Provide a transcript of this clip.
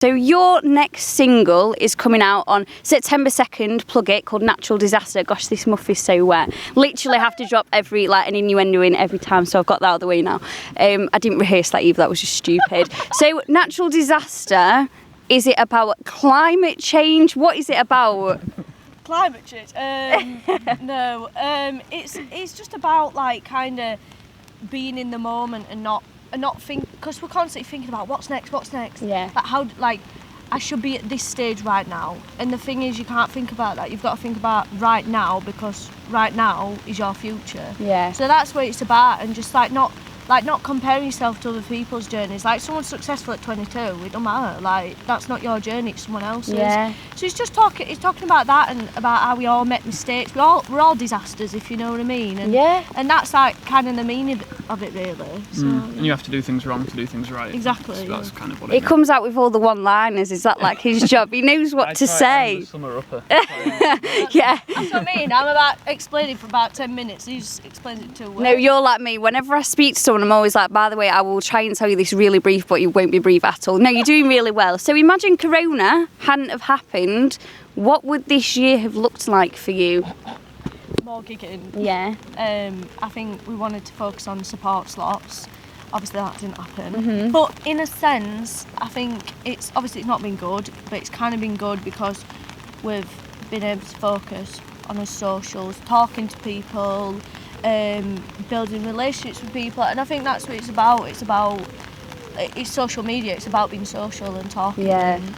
So your next single is coming out on September 2nd, plug it, called Natural Disaster. Gosh, this muff is so wet. Literally have to drop an innuendo in every time, so I've got that out of the way now. I didn't rehearse that either, that was just stupid. So Natural Disaster, is it about climate change? What is it about? Climate change? No, it's just about like kind of being in the moment and not think, because we're constantly thinking about what's next. Yeah. Like how, like, I should be at this stage right now, and the thing is, you can't think about that. You've got to think about right now, because right now is your future. Yeah. So that's what it's about, and just not comparing yourself to other people's journeys. Like, someone's successful at 22, it don't matter. Like, that's not your journey, it's someone else's. Yeah. So it's just talking about that, and about how we all make mistakes. We're all disasters, if you know what I mean. And, yeah. And that's like kind of the meaning of it, really. So, And you have to do things wrong to do things right. Exactly. So that's kind of what It comes out with all the one-liners. Is that like his job? He knows what to say. I'm the summer-upper. Yeah. That's what I mean. I'm about explaining for about 10 minutes. He just explains it too well. No, you're like me. Whenever I speak to someone, I'm always like, by the way, I will try and tell you this really brief, but it won't be brief at all. No, you're doing really well. So imagine Corona hadn't have happened. What would this year have looked like for you? More gigging. Yeah. I think we wanted to focus on support slots. Obviously that didn't happen. But in a sense, I think it's not been good, but it's kind of been good because we've been able to focus on our socials, talking to people, building relationships with people, and I think that's what it's about. It's social media. It's about being social and talking. Yeah. And,